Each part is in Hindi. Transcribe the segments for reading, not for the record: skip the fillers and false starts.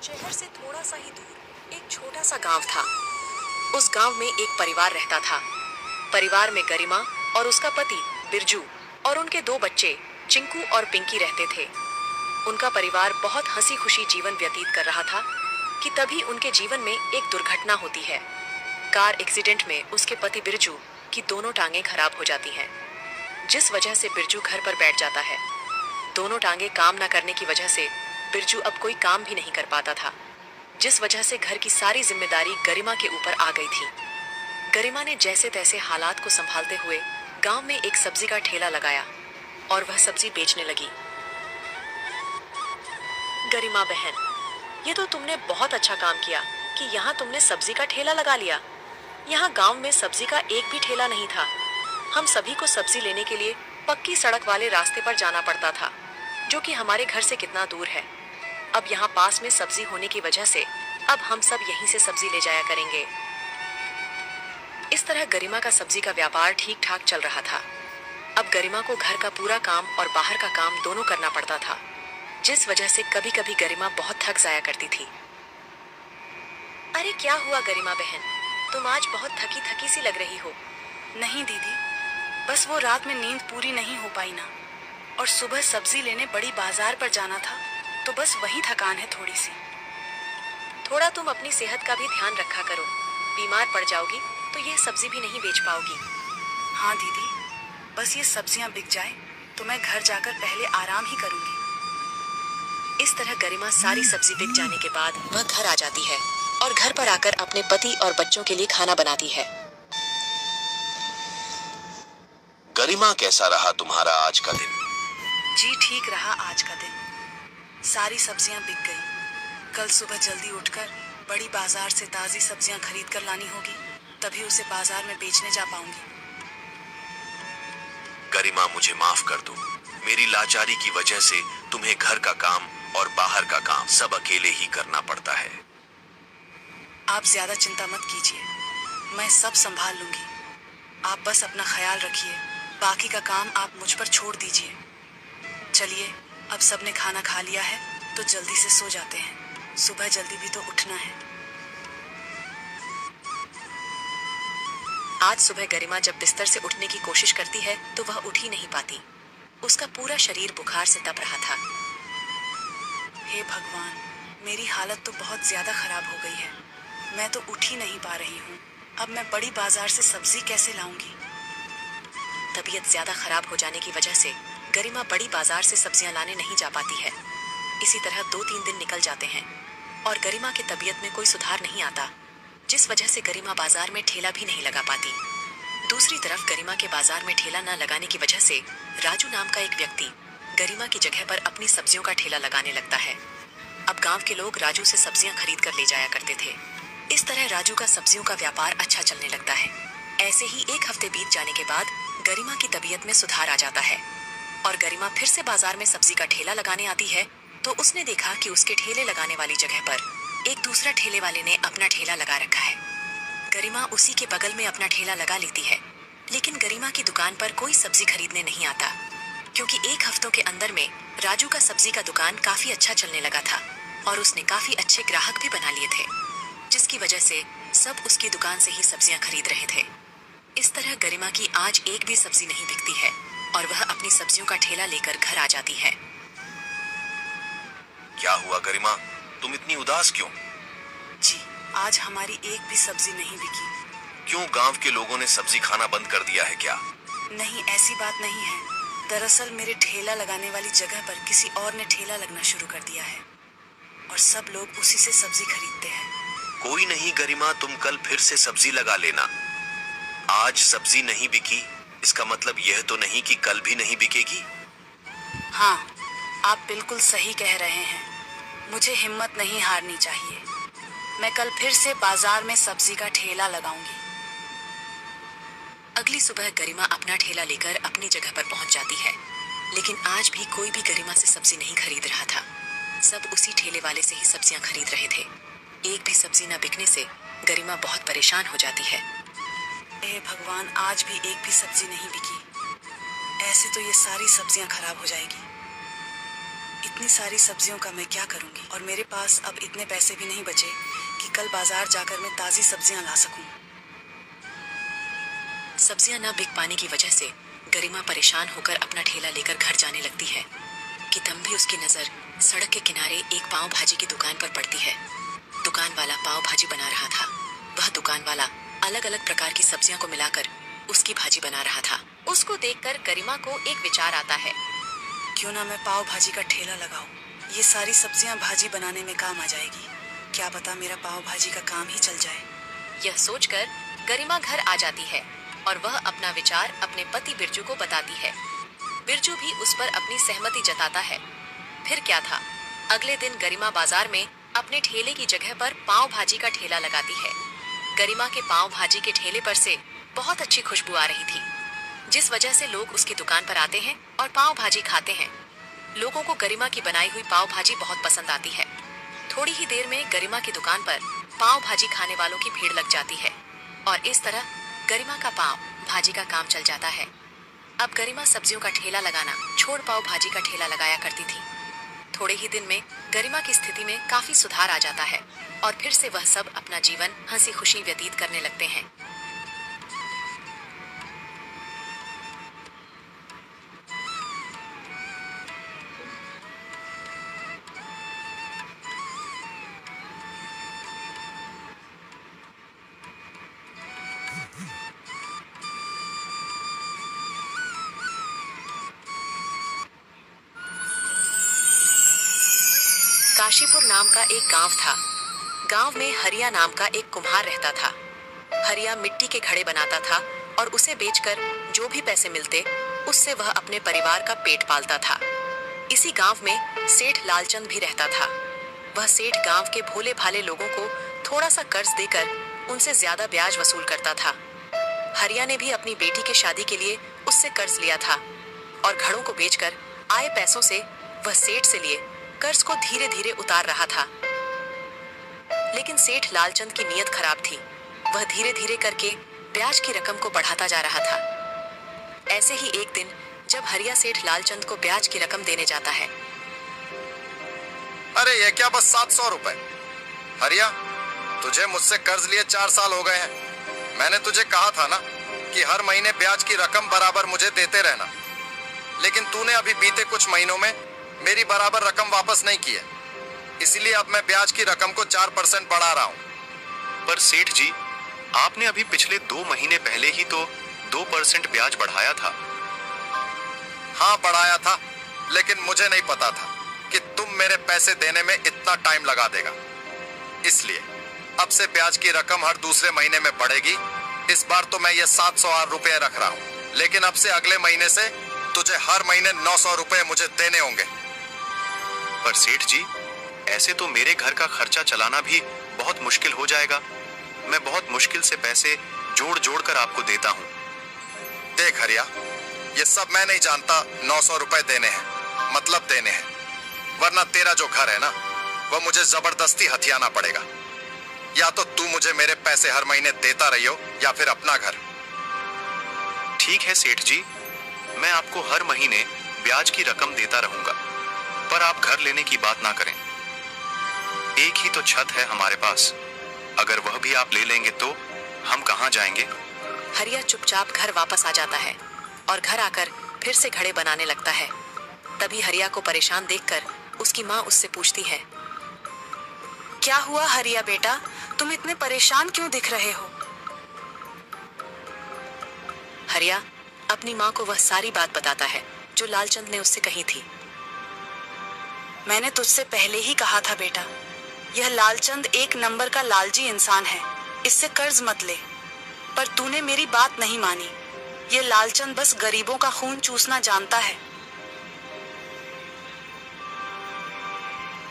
शहर से थोड़ा सा ही दूर एक छोटा सा गांव था। उस गांव में एक परिवार रहता था। परिवार में गरिमा और उसका पति बिरजू और उनके दो बच्चे चिंकू और पिंकी रहते थे। उनका परिवार बहुत हंसी खुशी जीवन व्यतीत कर रहा था कि तभी उनके जीवन में एक दुर्घटना होती है। कार एक्सीडेंट में उसके पति बिरजू की दोनों टांगें खराब हो जाती हैं, जिस वजह से बिरजू घर पर बैठ जाता है। दोनों टांगें काम न करने की वजह से बिरजू अब कोई काम भी नहीं कर पाता था, जिस वजह से घर की सारी जिम्मेदारी गरिमा के ऊपर आ गई थी। गरिमा ने जैसे तैसे हालात को संभालते हुए गांव में एक सब्जी का ठेला लगाया और वह सब्जी बेचने लगी। गरिमा बहन, ये तो तुमने बहुत अच्छा काम किया कि यहाँ तुमने सब्जी का ठेला लगा लिया। यहाँ गांव में सब्जी का एक भी ठेला नहीं था। हम सभी को सब्जी लेने के लिए पक्की सड़क वाले रास्ते पर जाना पड़ता था, जो कि हमारे घर से कितना दूर है। अब यहाँ पास में सब्जी होने की वजह से अब हम सब यहीं से सब्जी ले जाया करेंगे। इस तरह गरिमा का सब्जी का व्यापार ठीक ठाक चल रहा था। अब गरिमा को घर का पूरा काम और बाहर का काम दोनों करना पड़ता था, जिस वजह से कभी कभी गरिमा बहुत थक जाया करती थी। अरे क्या हुआ गरिमा बहन, तुम आज बहुत थकी थकी सी लग रही हो। नहीं दीदी, बस वो रात में नींद पूरी नहीं हो पाई ना, और सुबह सब्जी लेने बड़ी बाजार पर जाना था, तो बस वही थकान है थोड़ी सी। थोड़ा तुम अपनी सेहत का भी ध्यान रखा करो, बीमार पड़ जाओगी तो ये सब्जी भी नहीं बेच पाओगी। हाँ दीदी, बस ये सब्जियां बिक जाए तो मैं घर जाकर पहले आराम ही करूंगी। इस तरह गरिमा सारी सब्जी बिक जाने के बाद वह घर आ जाती है और घर पर आकर अपने पति और बच्चों के लिए खाना बनाती है। गरिमा, कैसा रहा तुम्हारा आज का दिन? जी ठीक रहा आज का दिन। सारी सब्जियां बिक गई। कल सुबह जल्दी उठकर बड़ी बाजार से ताजी सब्जियां खरीद कर लानी होगी, तभी उसे बाजार में बेचने जा पाऊंगी। गरिमा, मुझे माफ कर दो। मेरी लाचारी की वजह से तुम्हें घर का काम और बाहर का काम सब अकेले ही करना पड़ता है। आप ज्यादा चिंता मत कीजिए, मैं सब संभाल लूंगी। आप बस अपना ख्याल रखिए, बाकी का काम आप मुझ पर छोड़ दीजिए। चलिए, अब सबने खाना खा लिया है तो जल्दी से सो जाते हैं, सुबह जल्दी भी तो उठना है। आज सुबह गरिमा जब बिस्तर से उठने की कोशिश करती है तो वह उठ ही नहीं पाती। उसका पूरा शरीर बुखार से तप रहा था। हे भगवान, मेरी हालत तो बहुत ज्यादा खराब हो गई है। मैं तो उठ ही नहीं पा रही हूँ। अब मैं बड़ी बाजार से सब्जी कैसे लाऊंगी? तबीयत ज्यादा खराब हो जाने की वजह से गरिमा बड़ी बाजार से सब्जियां लाने नहीं जा पाती है। इसी तरह 2-3 दिन निकल जाते हैं और गरिमा की तबीयत में कोई सुधार नहीं आता, जिस वजह से गरिमा बाजार में ठेला भी नहीं लगा पाती। दूसरी तरफ गरिमा के बाजार में ठेला न लगाने की वजह से राजू नाम का एक व्यक्ति गरिमा की जगह पर अपनी सब्जियों का ठेला लगाने लगता है। अब गांव के लोग राजू से सब्जियां खरीद कर ले जाया करते थे। इस तरह राजू का सब्जियों का व्यापार अच्छा चलने लगता है। ऐसे ही एक हफ्ते बीत जाने के बाद गरिमा की तबीयत में सुधार आ जाता है और गरिमा फिर से बाजार में सब्जी का ठेला लगाने आती है तो उसने देखा कि उसके ठेले लगाने वाली जगह पर एक दूसरा ठेले वाले ने अपना ठेला लगा रखा है। गरिमा उसी के बगल में अपना ठेला लगा लेती है, लेकिन गरिमा की दुकान पर कोई सब्जी खरीदने नहीं आता, क्योंकि एक हफ्तों के अंदर में राजू का सब्जी का दुकान काफी अच्छा चलने लगा था और उसने काफी अच्छे ग्राहक भी बना लिए थे, जिसकी वजह से सब उसकी दुकान से ही सब्जियां खरीद रहे थे। इस तरह गरिमा की आज एक भी सब्जी नहीं बिकती है और वह अपनी सब्जियों का ठेला लेकर घर आ जाती है। क्या हुआ गरिमा, तुम इतनी उदास क्यों? जी, आज हमारी एक भी सब्जी नहीं बिकी। क्यों, गांव के लोगों ने सब्जी खाना बंद कर दिया है क्या? नहीं, ऐसी बात नहीं है। दरअसल मेरे ठेला लगाने वाली जगह पर किसी और ने ठेला लगना शुरू कर दिया है और सब लोग उसी से सब्जी खरीदते हैं। कोई नहीं गरिमा, तुम कल फिर से सब्जी लगा लेना। आज सब्जी नहीं बिकी, इसका मतलब यह तो नहीं कि कल भी नहीं बिकेगी। हाँ, आप बिल्कुल सही कह रहे हैं। मुझे हिम्मत नहीं हारनी चाहिए। मैं कल फिर से बाजार में सब्जी का ठेला लगाऊंगी। अगली सुबह गरिमा अपना ठेला लेकर अपनी जगह पर पहुंच जाती है, लेकिन आज भी कोई भी गरिमा से सब्जी नहीं खरीद रहा था। सब उसी ठेले वाले से ही सब्जियां खरीद रहे थे। एक भी सब्जी न बिकने से गरिमा बहुत परेशान हो जाती है। हे भगवान, आज भी एक भी सब्जी नहीं बिकी। ऐसे तो ये सारी सब्जियां खराब हो जाएगी। इतनी सारी सब्जियों का मैं क्या करूंगी, और मेरे पास अब इतने पैसे भी नहीं बचे कि कल बाजार जाकर मैं ताजी सब्जियां ला सकूं। सब्जियां न बिक पाने की वजह से गरिमा परेशान होकर अपना ठेला लेकर घर जाने लगती है कि तब भी उसकी नजर सड़क के किनारे एक पाव भाजी की दुकान पर पड़ती है। दुकान वाला पाव भाजी बना रहा था। वह दुकान वाला अलग अलग प्रकार की सब्जियां को मिलाकर उसकी भाजी बना रहा था। उसको देखकर गरिमा को एक विचार आता है। क्यों ना मैं पाव भाजी का ठेला लगाऊं, ये सारी सब्जियां भाजी बनाने में काम आ जाएगी। क्या पता मेरा पाव भाजी का काम ही चल जाए। यह सोचकर गरिमा घर आ जाती है और वह अपना विचार अपने पति बिरजू को बताती है। बिरजू भी उस पर अपनी सहमति जताता है। फिर क्या था, अगले दिन गरिमा बाजार में अपने ठेले की जगह पर पाव भाजी का ठेला लगाती है। गरिमा के पाव भाजी के ठेले पर से बहुत अच्छी खुशबू आ रही थी, जिस वजह से लोग उसकी दुकान पर आते हैं और पाव भाजी खाते हैं। लोगों को गरिमा की बनाई हुई पाव भाजी बहुत पसंद आती है। थोड़ी ही देर में गरिमा की दुकान पर पाव भाजी खाने वालों की भीड़ लग जाती है और इस तरह गरिमा का पाव भाजी का काम चल जाता है। अब गरिमा सब्जियों का ठेला लगाना छोड़ पाव भाजी का ठेला लगाया करती थी। थोड़े ही दिन में गरिमा की स्थिति में काफी सुधार आ जाता है और फिर से वह सब अपना जीवन हंसी खुशी व्यतीत करने लगते हैं। काशीपुर नाम का एक गांव था। गांव में हरिया नाम का एक कुम्हार रहता था। हरिया मिट्टी के घड़े बनाता था और उसे बेचकर जो भी पैसे मिलते उससे वह अपने परिवार का पेट पालता था। इसी गांव में सेठ लालचंद भी रहता था। वह सेठ गांव के भोले भाले लोगों को थोड़ा सा कर्ज देकर उनसे ज्यादा ब्याज वसूल करता था। हरिया ने भी अपनी बेटी की शादी के लिए उससे कर्ज लिया था और घड़ों को बेचकर आए पैसों से वह सेठ से लिए कर्ज को धीरे धीरे उतार रहा था। लेकिन सेठ लालचंद की नीयत खराब थी। वह धीरे धीरे करके ब्याज की रकम को बढ़ाता जा रहा था। ऐसे ही एक दिन जब हरिया सेठ लालचंद को ब्याज की रकम देने जाता है। अरे ये क्या, बस 700 रुपए। हरिया, तुझे मुझसे कर्ज लिए 4 साल हो गए हैं। मैंने तुझे कहा था ना कि हर महीने ब्याज की रकम बराबर मुझे देते रहना, लेकिन तूने अभी बीते कुछ महीनों में मेरी बराबर रकम वापस नहीं की है। इसलिए अब मैं ब्याज की रकम को 4% बढ़ा रहा हूँ। पर सेठ जी, आपने अभी पिछले 2 महीने पहले ही तो 2% ब्याज बढ़ाया था। हाँ बढ़ाया था, लेकिन मुझे नहीं पता था कि तुम मेरे पैसे देने में इतना टाइम लगा देगा। इसलिए अब से ब्याज की रकम हर दूसरे महीने में बढ़ेगी। इस बार तो मैं ये 700 रुपए रख रहा हूँ, लेकिन अब से अगले महीने से तुझे हर महीने 900 रुपए मुझे देने होंगे। पर सेठ जी, ऐसे तो मेरे घर का खर्चा चलाना भी बहुत मुश्किल हो जाएगा। मैं बहुत मुश्किल से पैसे जोड़ जोड़ कर आपको देता हूँ। देख हरिया, ये सब मैं नहीं जानता 900 रुपए देने हैं, मतलब देने हैं, वरना तेरा जो घर है ना, वो मुझे जबरदस्ती हथियाना पड़ेगा। या तो तू मुझे मेरे पैसे हर महीने देता रही हो या फिर अपना घर। ठीक है सेठ जी, मैं आपको हर महीने ब्याज की रकम देता रहूंगा, पर आप घर लेने की बात ना करें। एक ही तो छत है हमारे पास, अगर वह भी आप ले लेंगे तो हम कहाँ जाएंगे। हरिया चुपचाप घर वापस आ जाता है और घर आकर फिर से घड़े बनाने लगता है। तभी हरिया को परेशान देखकर उसकी माँ उससे पूछती है। क्या हुआ हरिया बेटा, तुम इतने परेशान क्यों दिख रहे हो? हरिया अपनी माँ को वह सारी बात बताता है जो लालचंद ने उससे कही थी। मैंने तुझसे पहले ही कहा था बेटा, यह लालचंद एक नंबर का लालची इंसान है, इससे कर्ज मत ले। पर तूने मेरी बात नहीं मानी। यह लालचंद बस गरीबों का खून चूसना जानता है।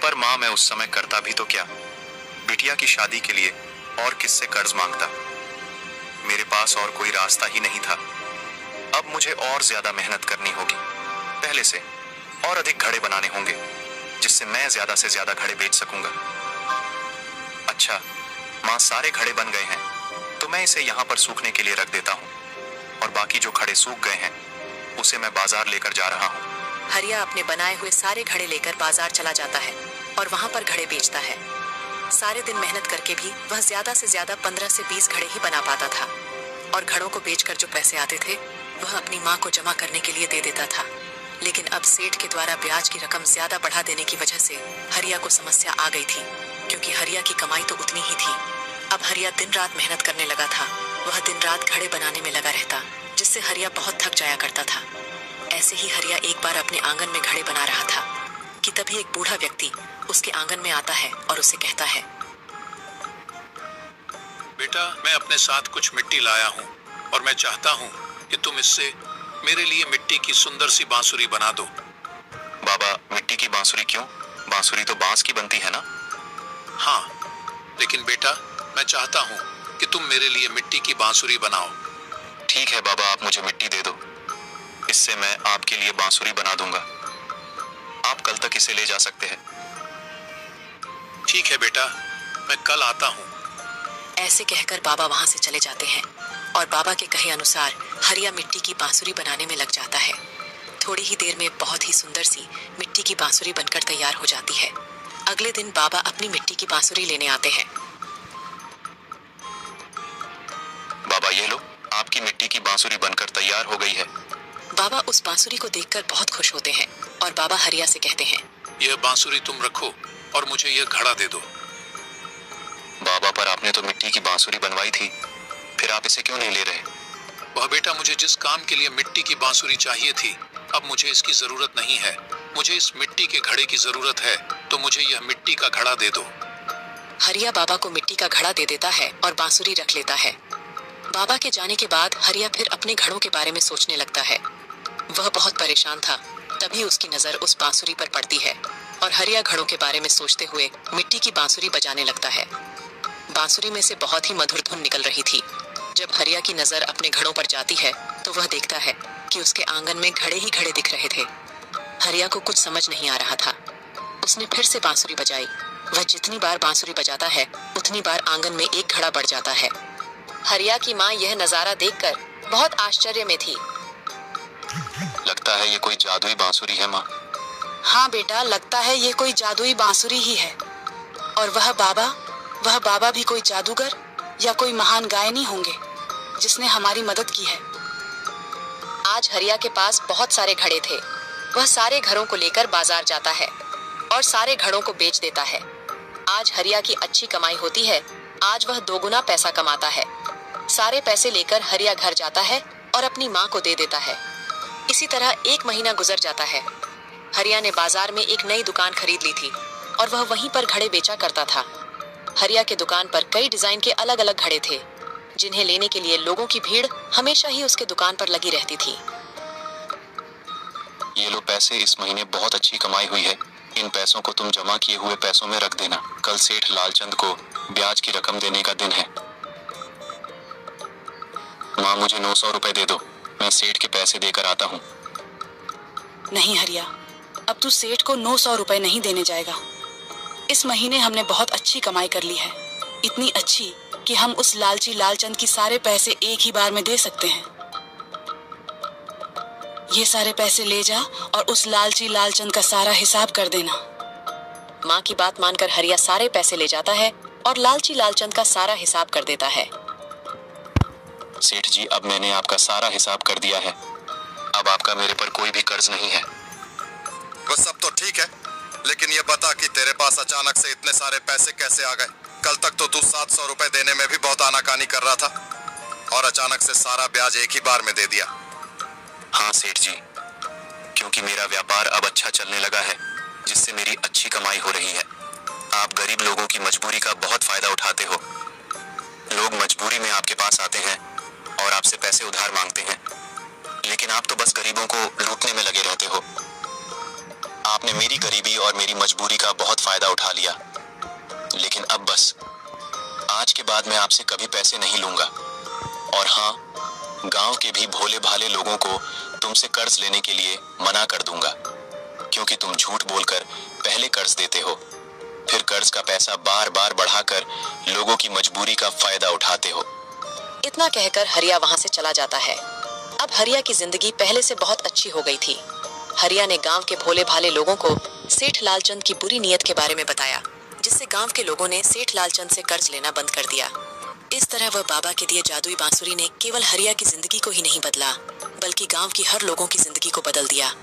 पर माँ, मैं उस समय करता भी तो क्या, बिटिया की शादी के लिए और किससे कर्ज मांगता। मेरे पास और कोई रास्ता ही नहीं था। अब मुझे और ज्यादा मेहनत करनी होगी, पहले से और अधिक घड़े बनाने होंगे, जिससे मैं ज्यादा से ज्यादा घड़े बेच सकूंगा। अच्छा माँ, सारे घड़े बन गए हैं तो मैं इसे यहाँ पर सूखने के लिए रख देता हूँ और बाकी जो घड़े सूख गए हैं उसे मैं बाजार लेकर जा रहा हूँ। हरिया अपने बनाए हुए सारे घड़े लेकर बाजार चला जाता है और वहां पर घड़े बेचता है। सारे दिन मेहनत करके भी वह ज्यादा से ज्यादा 15 से 20 घड़े ही बना पाता था और घड़ों को बेचकर जो पैसे आते थे वह अपनी माँ को जमा करने के लिए दे देता था। लेकिन अब सेठ के द्वारा ब्याज की रकम ज्यादा बढ़ा देने की वजह से हरिया को समस्या आ गई थी, क्योंकि हरिया की कमाई तो उतनी ही थी। अब हरिया दिन रात मेहनत करने लगा था। वह दिन रात घड़े बनाने में लगा रहता, जिससे हरिया बहुत थक जाया करता था। ऐसे ही हरिया एक बार अपने आंगन में घड़े बना रहा था कि तभी एक बूढ़ा व्यक्ति उसके आंगन में आता है और उसे कहता है, बेटा, मैं अपने साथ कुछ मिट्टी लाया हूँ और मैं चाहता हूँ कि तुम इससे मेरे लिए मिट्टी की सुंदर सी बांसुरी बना दो। बाबा, मिट्टी की बांसुरी क्यों? बांसुरी तो बांस की बनती है ना? हाँ, लेकिन बेटा, मैं चाहता हूँ कि तुम मेरे लिए मिट्टी की बांसुरी बनाओ। ठीक है बाबा, आप मुझे मिट्टी दे दो, इससे मैं आपके लिए बांसुरी बना दूंगा। आप कल तक इसे ले जा सकते हैं। ठीक है बेटा, मैं कल आता हूँ। ऐसे कहकर बाबा वहां से चले जाते हैं और बाबा के कहे अनुसार हरिया मिट्टी की बांसुरी बनाने में लग जाता है। थोड़ी ही देर में बहुत ही सुंदर सी मिट्टी की बांसुरी बनकर तैयार हो जाती है। अगले दिन बाबा अपनी मिट्टी की बांसुरी लेने आते हैं। बाबा, ये लो, आपकी मिट्टी की बांसुरी बनकर तैयार हो गई है। बाबा उस बांसुरी को देखकर बहुत खुश होते हैं और बाबा हरिया से कहते हैं, यह बांसुरी तुम रखो और मुझे यह घड़ा दे दो। बाबा, पर आपने तो मिट्टी की बांसुरी बनवाई थी, फिर आप इसे क्यों नहीं ले रहे? वह बेटा, मुझे जिस काम के लिए मिट्टी की बांसुरी चाहिए थी, अब मुझे इसकी जरूरत नहीं है। मुझे इस मिट्टी के घड़े की जरूरत है, तो मुझे यह मिट्टी का घड़ा दे दो। हरिया बाबा को मिट्टी का घड़ा दे देता है और बांसुरी रख लेता है। बाबा के जाने के बाद हरिया फिर अपने घड़ों के बारे में सोचने लगता है। वह बहुत परेशान था। तभी उसकी नजर उस बांसुरी पर पड़ती है और हरिया घड़ों के बारे में सोचते हुए मिट्टी की बांसुरी बजाने लगता है। बांसुरी में से बहुत ही मधुर धुन निकल रही थी। जब हरिया की नजर अपने घड़ों पर जाती है तो वह देखता है कि उसके आंगन में घड़े ही घड़े दिख रहे थे। हरिया को कुछ समझ नहीं आ रहा था। उसने फिर से बांसुरी बजाई। वह जितनी बार बांसुरी बजाता है उतनी बार आंगन में एक घड़ा बढ़ जाता है। हरिया की माँ यह नजारा देखकर बहुत आश्चर्य में थी। लगता है ये कोई जादुई बांसुरी है माँ। हाँ बेटा, लगता है ये कोई जादुई बांसुरी ही है। और वह बाबा भी कोई जादूगर या कोई महान गायनी होंगे जिसने हमारी मदद की है। आज हरिया के पास बहुत सारे घड़े थे। वह सारे घरों को लेकर बाजार जाता है और सारे घड़ों को बेच देता है। आज हरिया की अच्छी कमाई होती है। आज वह 2 गुना पैसा कमाता है। सारे पैसे लेकर हरिया घर जाता है और अपनी माँ को दे देता है। इसी तरह 1 महीना गुजर जाता है। हरिया ने बाजार में एक नई दुकान खरीद ली थी और वह वहीं पर घड़े बेचा करता था। हरिया के दुकान पर कई डिजाइन के अलग अलग घड़े थे, जिन्हें लेने के लिए लोगों की भीड़ हमेशा ही उसके दुकान पर लगी रहती थी। ये लो पैसे, इस महीने बहुत अच्छी कमाई हुई है। इन पैसों को तुम जमा किए हुए पैसों में रख देना। कल सेठ लालचंद को ब्याज की रकम देने का दिन है। माँ, मुझे 900 रुपए दे दो, मैं सेठ के पैसे देकर आता हूँ। नहीं हरिया, अब तू सेठ को 900 रुपए नहीं देने जाएगा। इस महीने हमने बहुत अच्छी कमाई कर ली है, इतनी अच्छी कि हम उस लालची लालचंद की सारे पैसे एक ही बार में दे सकते हैं। ये सारे पैसे ले जा और उस लालची लालचंद का सारा हिसाब कर देना। माँ की बात मानकर हरिया सारे पैसे ले जाता है और लालची लालचंद का सारा हिसाब कर देता है। सेठ जी, अब मैंने आपका सारा हिसाब कर दिया है। अब आपका मेरे पर कोई भी कर्ज नहीं है। वो सब तो ठीक है, लेकिन ये बता कि तेरे पास अचानक से इतने सारे पैसे कैसे आ गए? कल तक तो तू 700 रुपए देने में भी बहुत आनाकानी कर रहा था और अचानक से सारा ब्याज एक ही बार में दे दिया। हाँ सेठ जी, क्योंकि मेरा व्यापार अब अच्छा चलने लगा है, जिससे मेरी अच्छी कमाई हो रही है। आप गरीब लोगों की मजबूरी का बहुत फायदा उठाते हो। लोग मजबूरी में आपके पास आते हैं और आपसे पैसे उधार मांगते हैं, लेकिन आप तो बस गरीबों को लूटने में लगे रहते हो। आपने मेरी गरीबी और मेरी मजबूरी का बहुत फायदा उठा लिया, लेकिन अब बस, आज के बाद मैं आपसे कभी पैसे नहीं लूंगा। और हाँ, गांव के भी भोले भाले लोगों को तुमसे कर्ज लेने के लिए मना कर दूंगा, क्योंकि तुम झूठ बोलकर पहले कर्ज देते हो, फिर कर्ज का पैसा बार बार बढ़ाकर लोगों की मजबूरी का फायदा उठाते हो। इतना कहकर हरिया वहां से चला जाता है। अब हरिया की जिंदगी पहले से बहुत अच्छी हो गई थी। हरिया ने गांव के भोले भाले लोगों को सेठ लालचंद की बुरी नीयत के बारे में बताया, जिससे गांव के लोगों ने सेठ लालचंद से कर्ज लेना बंद कर दिया। इस तरह वह बाबा के दिए जादुई बांसुरी ने केवल हरिया की जिंदगी को ही नहीं बदला, बल्कि गांव की हर लोगों की जिंदगी को बदल दिया।